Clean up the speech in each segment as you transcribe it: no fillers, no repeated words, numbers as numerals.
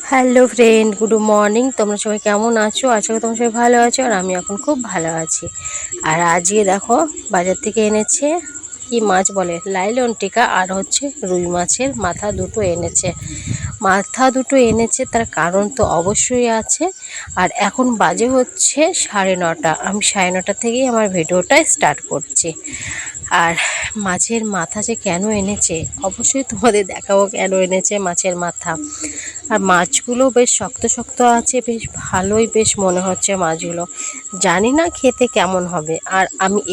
Hello friend, good morning. তোমরা সবাই কেমন আছো? আশা করি তোমরা সবাই ভালো আছো, আর আমি এখন খুব ভালো আছি। আর আজকে দেখো বাজার থেকে এনেছে কি মাছ বলে, লাইলন টিকা আর হচ্ছে রুই মাছের মাথা দুটো এনেছে। মাথা দুটো এনেছে তার কারণ তো অবশ্যই আছে। আর এখন বাজে হচ্ছে 9:30। আমি 9:30 থেকেই আমার ভিডিওটা স্টার্ট করছি। আর মাছের মাথা যে কেন এনেছে অবশ্যই তোমাদের দেখাবো, কেন এনেছে মাছের মাথা। আর মাছগুলো বেশ শক্ত শক্ত আছে, বেশ ভালোই বেশ মনে হচ্ছে মাছগুলো। জানি না খেতে কেমন হবে। আর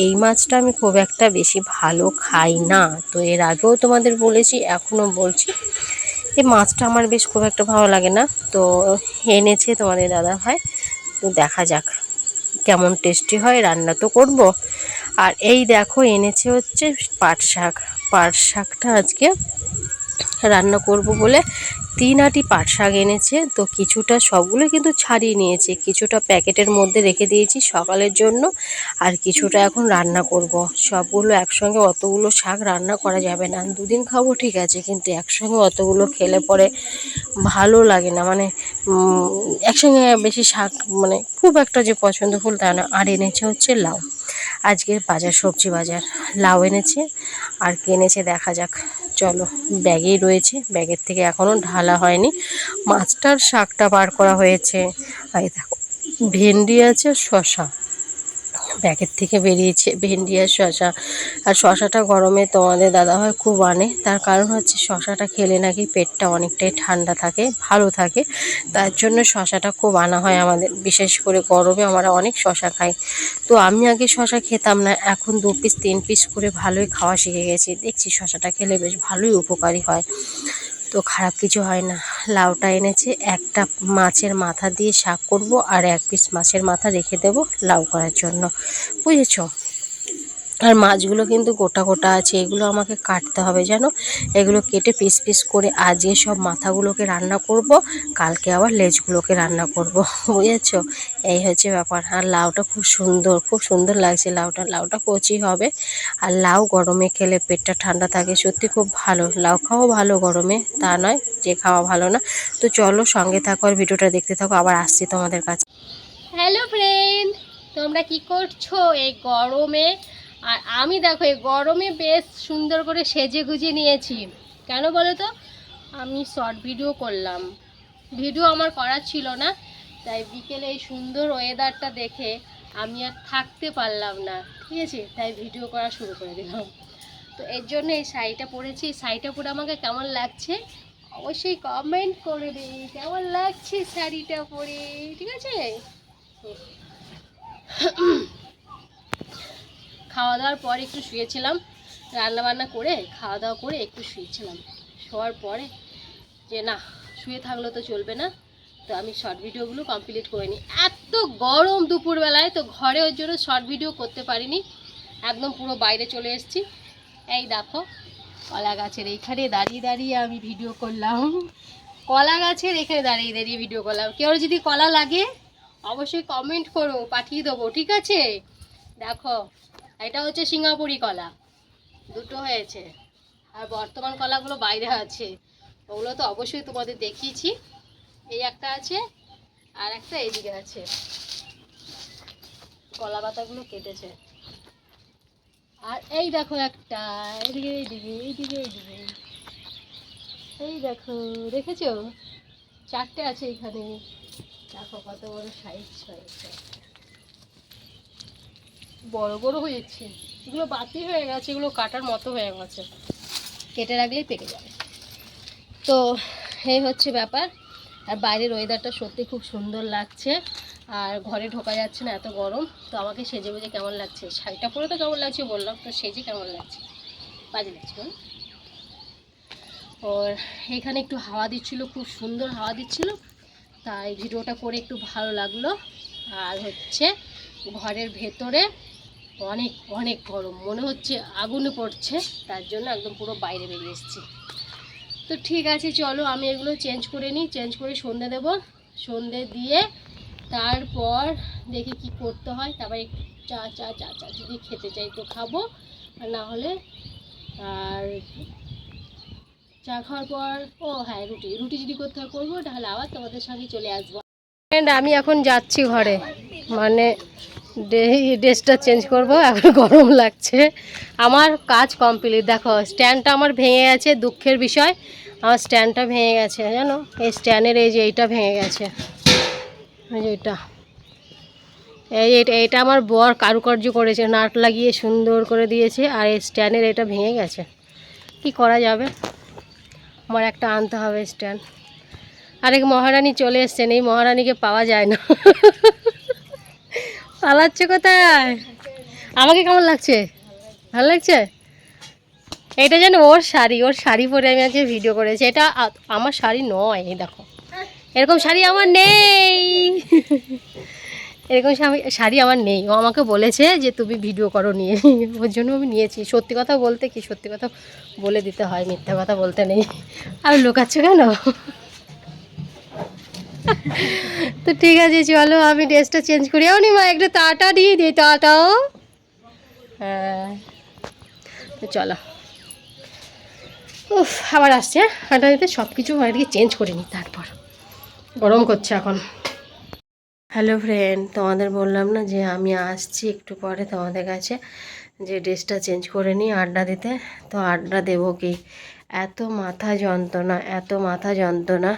এই মাছটা আমি খুব একটা বেশি ভালো খাই না, তো এর আগেও তোমাদের বলেছি, এখনও বলছি, এই মাছটা আমার বেশ খুব একটা ভালো লাগে না। তো এনেছে তোমাদের দাদা ভাই, তো দেখা যাক কেমন টেস্টি হয়, রান্না তো করব। আর এই দেখো এনেছে হচ্ছে পাট শাক। পাট শাকটা আজকে রান্না করব বলে 3 আটি পাট শাক এনেছে। তো কিছুটা, সবগুলো কিন্তু ছাড়িয়ে নিয়েছে, কিছুটা প্যাকেটের মধ্যে রেখে দিয়েছি সকালের জন্য, আর কিছুটা এখন রান্না করব। সবগুলো একসঙ্গে অতগুলো শাক রান্না করা যাবে না। দুদিন খাবো ঠিক আছে, কিন্তু একসঙ্গে অতগুলো খেলে পরে ভালো লাগে না। মানে একসঙ্গে বেশি শাক মানে খুব একটা যে পছন্দফুল তা না। আর এনেছে হচ্ছে লাউ। আজকের বাজার, সবজি বাজার, লাউ এনেছে। আর কিনেছে দেখা যাক, চলো। ব্যাগেই রয়েছে, ব্যাগের থেকে এখনও ঢালা হয়নি। মাছটার শাকটা বার করা হয়েছে। আর দেখো ভেন্ডি আছে, শশা প্যাকেট থেকে বেরিয়েছে, ভেন্ডি আর শশা। আর শশাটা গরমে তোমাদের দাদাভাই খুব আনে, তার কারণ হচ্ছে শশাটা খেলে নাকি পেটটা অনেকটাই ঠান্ডা থাকে, ভালো থাকে। তার জন্য শশাটা খুব আনা হয় আমাদের, বিশেষ করে গরমে আমরা অনেক শশা খাই। তো আমি আগে শশা খেতাম না, এখন 2 পিস 3 পিস করে ভালোই খাওয়া শিখে গেছি। দেখছি শশাটা খেলে বেশ ভালোই উপকারী হয়, তো খারাপ কিছু হয় না। লাউটা এনেছে, একটা মাছের মাথা দিয়ে শাক করব, আর 1 পিস মাছের মাথা রেখে দেব লাউ করার জন্য, বুঝেছো। আর মাছগুলো কিন্তু গোটা গোটা আছে, এগুলো আমাকে কাটতে হবে জানো। এগুলো কেটে পিস পিস করে আজকে সব মাথাগুলোকে রান্না করব, কালকে আবার লেজগুলোকে রান্না করব, বুঝেছো। এই হচ্ছে ব্যাপার। আর লাউটা খুব সুন্দর, খুব সুন্দর লাগছে লাউটা। লাউটা কচি হবে। আর লাউ গরমে খেলে পেটটা ঠান্ডা থাকে, সত্যি খুব ভালো। লাউ খাওয়া ভালো গরমে, তা নয় যে খাওয়া ভালো না। তো চলো সঙ্গে থাকো আর ভিডিওটা দেখতে থাকো, আবার আসছি তোমাদের কাছে। হ্যালো ফ্রেন্ড, তোমরা কি করছো এই গরমে? আর আমি দেখো এই গরমে বেশ সুন্দর করে সেজে গুজে নিয়েছি। কেন বলো তো? আমি শর্ট ভিডিও করলাম, ভিডিও আমার করার ছিল না, তাই বিকেলে এই সুন্দর ওয়েদারটা দেখে আমি আর থাকতে পারলাম না, ঠিক আছে, তাই ভিডিও করা শুরু করে দিলাম। তো এর জন্য এই শাড়িটা পরেছি। এই শাড়িটা পরে আমাকে কেমন লাগছে অবশ্যই কমেন্ট করে দিই, কেমন লাগছে শাড়িটা পরে, ঠিক আছে। খাওয়া দাওয়ার পর একটু শুয়েছিলাম, রান্না বান্না করে খাওয়া দাওয়া করে একটু শুয়েছিলাম। শোয়ার পরে যে না, শুয়ে থাকলে তো চলবে না, তো আমি শর্ট ভিডিওগুলো কমপ্লিট করে নিই। এত গরম দুপুরবেলায়, তো ঘরে ওর জন্য শর্ট ভিডিও করতে পারিনি, একদম পুরো বাইরে চলে এসেছি। এই দেখো কলা গাছের এইখানে দাঁড়িয়ে দাঁড়িয়ে আমি ভিডিও করলাম, কলা গাছের এখানে দাঁড়িয়ে দাঁড়িয়ে ভিডিও করলাম। কেউ যদি কলা লাগে অবশ্যই কমেন্ট করো, পাঠিয়ে দেবো, ঠিক আছে। দেখো এটা হচ্ছে সিঙ্গাপুরি কলা, দুটো হয়েছে। আর বর্তমান কলাগুলো বাইরে আছে, ওগুলো তো অবশ্যই তোমাদের দেখিয়েছি। এই একটা আছে, আর একটা এইদিকে আছে। কলা পাতাগুলো কেটেছে। আর এই দেখো একটা, এইদিকে এইদিকে এইদিকে এইদিকে, এই দেখো, দেখেছো? 4টে আছে এখানে। দেখো কত বড় সাইজ হয়েছে, বড় বড় হয়েছে। এগুলো বাতি হয়ে গেছে, এগুলো কাটার মতো হয়ে গেছে, কেটে রাখলেই পেকে যাবে। তো এই হচ্ছে ব্যাপার। আর বাইরের ওয়েদারটা সত্যি খুব সুন্দর লাগছে, আর ঘরে ঢোকা যাচ্ছে না, এত গরম। তো আমাকে সেজে বুঝে কেমন লাগছে, শাড়িটা পরে তো কেমন লাগছে বললাম, তো সেজে কেমন লাগছে, বাজে লাগছে। ওর এখানে একটু হাওয়া দিচ্ছিল, খুব সুন্দর হাওয়া দিচ্ছিল, তাই ভিডিওটা করে একটু ভালো লাগলো। আর হচ্ছে ঘরের ভেতরে অনেক অনেক গরম, মনে হচ্ছে আগুনে পড়ছে, তার জন্য একদম পুরো বাইরে বেরিয়ে এসেছি। তো ঠিক আছে চলো, আমি এগুলো চেঞ্জ করে নিই, চেঞ্জ করে সন্ধে দেব। সন্ধে দিয়ে তারপর দেখি কি করতে হয়। তারপর চা চা চা চা যদি খেতে চাই তো খাবো, আর না হলে আর চা খাওয়ার পর হ্যাঁ রুটি রুটি যদি করতে হয় করবো, তাহলে আবার তোমাদের সঙ্গে চলে আসবো। আমি এখন যাচ্ছি ঘরে, মানে ড্রেসটা চেঞ্জ করব, এখন গরম লাগছে। আমার কাজ কমপ্লিট। দেখো স্ট্যান্ডটা আমার ভেঙে গেছে, দুঃখের বিষয় আমার স্ট্যান্ডটা ভেঙে গেছে জানো। এই স্ট্যান্ডের এই যে এইটা ভেঙে গেছে, এই যে এইটা আমার বর কারুকার্য করেছে, নাট লাগিয়ে সুন্দর করে দিয়েছে, আর এই স্ট্যান্ডের এটা ভেঙে গেছে। কি করা যাবে, আমার একটা আনতে হবে স্ট্যান্ড। আরেক মহারানী চলে এসছেন, এই মহারানীকে পাওয়া যায় না। পালাচ্ছে কোথায়? আমাকে কেমন লাগছে? ভালো লাগছে? এটা যেন ওর শাড়ি, ওর শাড়ি পরে আমি আজকে ভিডিও করেছি। এটা আমার শাড়ি নয়, এই দেখো এরকম শাড়ি আমার নেই। এরকম শাড়ি আমার নেই। ও আমাকে বলেছে যে তুমি ভিডিও করো নিয়ে, ওর জন্য আমি নিয়েছি। সত্যি কথা বলতে কি, সত্যি কথা বলে দিতে হয়, মিথ্যা কথা বলতে নেই। আর লুকাচ্ছ কেন? তো ঠিক আছে চলো, আমি ড্রেসটা চেঞ্জ করি। এমনি মা একটু টাটা দিয়ে দিই, টাটাও। হ্যাঁ তো চলো, উফ আবার আসছে। হাঁটা দিতে সব কিছু আজকে চেঞ্জ করে নিই, তারপর গরম করছে এখন। হ্যালো ফ্রেন্ড, তোমাদের বললাম না যে আমি আসছি একটু পরে তোমাদের কাছে, যে ড্রেসটা চেঞ্জ করে নিই আড্ডা দিতে। তো আড্ডা দেবো কি, এত মাথা যন্ত্রণা, এত মাথা যন্ত্রণা,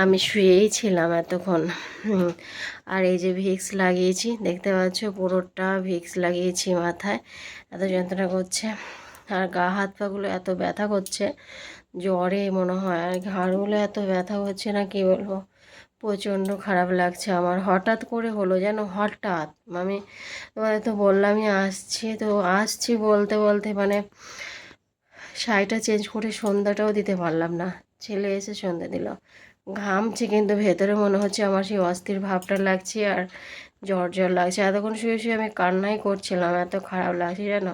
আমি শুয়েই ছিলাম এতক্ষণ। আর এই যে ভিক্স লাগিয়েছি, দেখতে পাচ্ছ পুরোটা ভিক্স লাগিয়েছি মাথায়, এত যন্ত্রণা করছে। আর গা হাত পাগুলো এত ব্যথা করছে, জ্বরে মনে হয়। আর ঘাড়গুলো এত ব্যথা করছে না কি বলবো, প্রচণ্ড খারাপ লাগছে আমার। হঠাৎ করে হলো যেন, হঠাৎ। আমি তোমাদের তো বললামই আসছি, তো আসছি বলতে বলতে মানে শাড়িটা চেঞ্জ করে সন্ধ্যাটাও দিতে পারলাম না। ছেলে এসে সন্ধ্যা দিল, ঘামছি কিন্তু ভেতরে মনে হচ্ছে আমার সেই অস্থির ভাবটা লাগছে, আর জ্বর জ্বর লাগছে। এতক্ষণ শুয়ে শুয়ে আমি কান্নাই করছিলাম, এত খারাপ লাগছে জানো।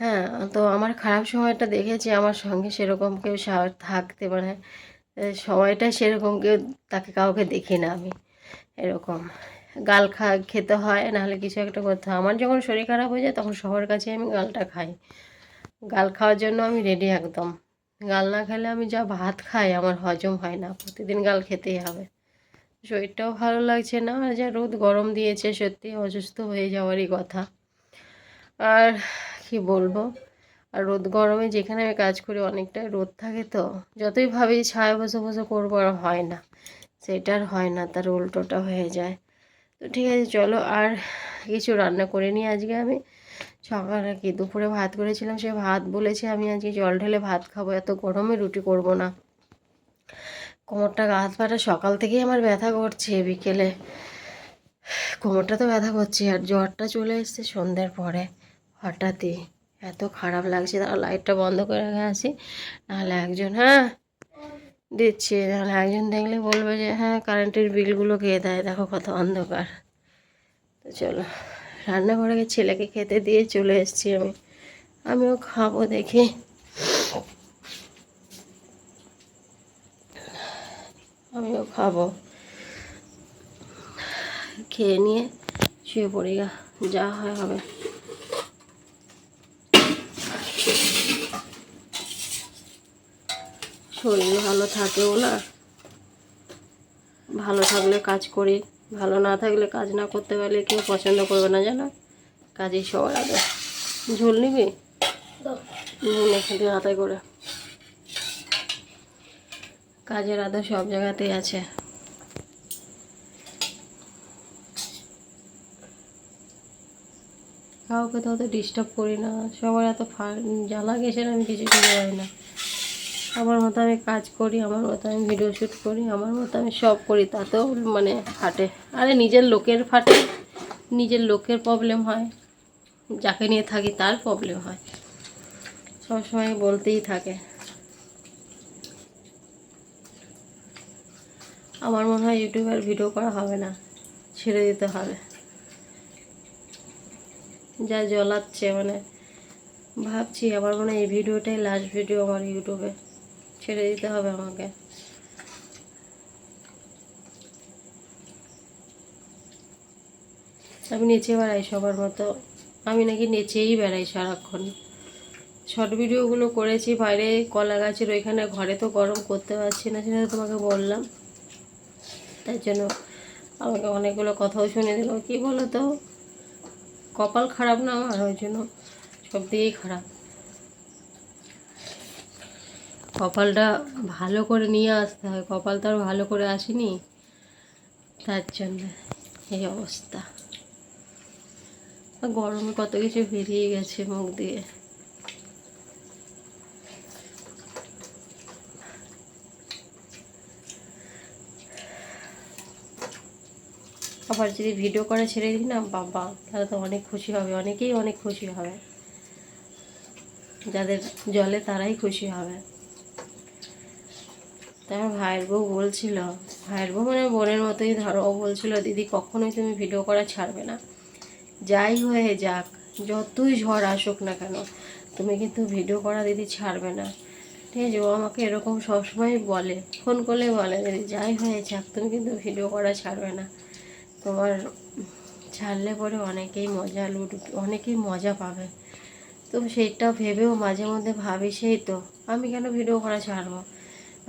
হ্যাঁ, তো আমার খারাপ সময়টা দেখেছি, আমার সঙ্গে সেরকম কেউ থাকতে মানে সময়টা সেরকম কেউ, তাকে কাউকে দেখি না আমি এরকম। গাল খেতে হয়, নাহলে কিছু একটা করতে হয়। আমার যখন শরীর খারাপ হয়ে যায় তখন সবার কাছে আমি গালটা খাই। গাল খাওয়ার জন্য আমি রেডি একদম। গাল না খেলে আমি যা ভাত খাই আমার হজম হয় না, প্রতিদিন গাল খেতেই হবে। শরীরটাও ভালো লাগছে না, আর যা রোদ গরম দিয়েছে সত্যি অসুস্থ হয়ে যাওয়ারই কথা। আর কি বলবো, আর রোদ গরমে যেখানে আমি কাজ করি অনেকটাই রোদ থাকে, তো যতই ভাবি ছায়া বসে বসে করবো, আর হয় না, সেটা আর হয় না, তার উল্টোটা হয়ে যায়। তো ঠিক আছে চলো, আর কিছু রান্না করে নিই আজকে আমি। সকালে কি দুপুরে ভাত করেছিলাম, সে ভাত বলেছি আমি আজকে জল ঢেলে ভাত খাবো, এত গরমে রুটি করব না। কোমরটা গা হাত পাটা সকাল থেকেই আমার ব্যথা করছে, বিকেলে কোমরটা তো ব্যথা করছে, আর জ্বরটা চলে এসছে সন্ধ্যের পরে হঠাৎই। এত খারাপ লাগছে, তারা লাইটটা বন্ধ করে রেখে আসি, নাহলে একজন, হ্যাঁ দিচ্ছি, নাহলে একজন দেখলে বলবে যে হ্যাঁ কারেন্টের বিলগুলো কে দেয়, দেখো কত অন্ধকার। তো চলো, রান্না করে ছেলেকে খেতে দিয়ে চলে এসেছি আমি, আমিও খাবো দেখি। আমিও খাবো, খেয়ে নিয়ে শুয়ে পড়ি গা, যা হয় হবে। শরীর ভালো থাকেও না, ভালো থাকলে কাজ করি, ভালো না থাকলে কাজ না করতে পারলে কেউ পছন্দ করবে না জানো। কাজেই সবার আগে। ঝোল নিবি? নিয়ে হাতায় করে, কাজের আদা সব জায়গাতেই আছে। কাউকে তো অত ডিস্টার্ব করি না, সবার এত জ্বালা গেছে আমি কিছু খুঁজে পাই না। আমার মতো আমি কাজ করি, আমার মতো আমি ভিডিও শ্যুট করি, আমার মতো আমি সব করি, তাতেও মানে ফাটে। আরে নিজের লোকের ফাটে, নিজের লোকের প্রবলেম হয়, যাকে নিয়ে থাকি তার প্রবলেম হয়, সবসময় বলতেই থাকে। আমার মনে হয় ইউটিউবে আর ভিডিও করা হবে না, ছেড়ে দিতে হবে। যা জ্বলাচ্ছে মানে, ভাবছি আমার মনে হয় এই ভিডিওটাই লাস্ট ভিডিও আমার ইউটিউবে, ছেড়ে দিতে হবে আমাকে। আমি নেচে বেড়াই সবার মতো, আমি নাকি নেচেই বেড়াই সারাক্ষণ, শর্ট ভিডিওগুলো করেছি বাইরে কলা গাছের ওইখানে, ঘরে তো গরম করতে পারছি না, সেটা তোমাকে বললাম। তার জন্য আমাকে অনেকগুলো কথাও শুনে দিল। কী বলো তো, কপাল খারাপ না আমার, ওই জন্য সব দিকেই খারাপ। কপালটা ভালো করে নিয়ে আসতে হয়, কপাল তো আর ভালো করে আসেনি, তার জন্য এই অবস্থা। গরমে কত কিছু বেরিয়ে গেছে মুখ দিয়ে। আবার যদি ভিডিও করে ছেড়ে দিই না বাবা, তাহলে তো অনেক খুশি হবে, অনেকেই অনেক খুশি হবে, যাদের জলে তারাই খুশি হবে। তাই আমার ভাইয়ের বউ বলছিল, ভাইয়ের বউ মানে বোনের মতোই ধরো, ও বলছিল দিদি কখনোই তুমি ভিডিও করা ছাড়বে না, যাই হয়ে যাক, যতই ঝড় আসুক না কেন তুমি কিন্তু ভিডিও করা দিদি ছাড়বে না। ঠিক আছে, ও আমাকে এরকম সবসময় বলে, ফোন করলে বলে দিদি যাই হয়ে যাক তুমি কিন্তু ভিডিও করা ছাড়বে না, তোমার ছাড়লে পরে অনেকেই মজা পাবে। তো সেইটা ভেবেও মাঝে মধ্যে ভাবি, সেই তো আমি কেন ভিডিও করা ছাড়বো,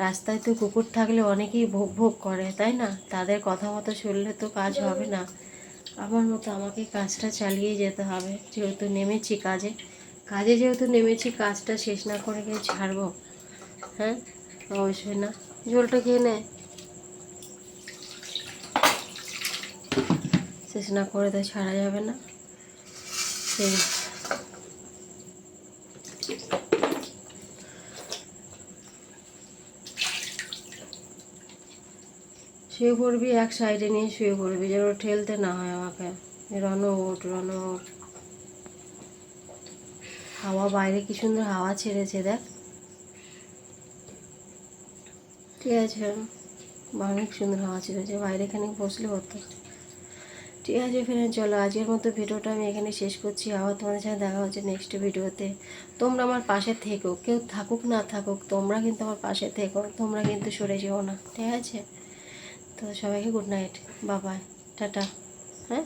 রাস্তায় তো কুকুর থাকলে অনেকেই ভোগ ভোগ করে, তাই না? তাদের কথা মতো চললে তো কাজ হবে না, আমার মতো আমাকে কাজটা চালিয়ে যেতে হবে। যেহেতু নেমেছি কাজে, যেহেতু নেমেছি, কাজটা শেষ না করে গিয়ে ছাড়বো? হ্যাঁ, অবশ্যই না। জলটা খেয়ে নে, শেষ না করে তো ছাড়া যাবে না। সেই শুয়ে পড়বি, এক সাইডে নিয়ে শুয়ে পড়বি, যেন ঠেলতে না হয় আমাকে। রণ ওঠ, রণ ওঠ। হাওয়া বাইরে কি সুন্দর হাওয়া ছেড়েছে দেখ। ঠিক আছে, অনেক সুন্দর হাওয়া ছেড়েছে, বাইরে এখানে বসলে হতো। ঠিক আছে ফ্রেন্ড, চলো আজকের মতো ভিডিওটা আমি এখানে শেষ করছি। আবার তোমাদের সাথে দেখা হচ্ছে নেক্সট ভিডিওতে। তোমরা আমার পাশে থেকো, কেউ থাকুক না থাকুক, তোমরা কিন্তু আমার পাশে থেকো, তোমরা কিন্তু সরে যেও না, ঠিক আছে? তো সবাইকে good night, bye bye, tata. হ্যাঁ।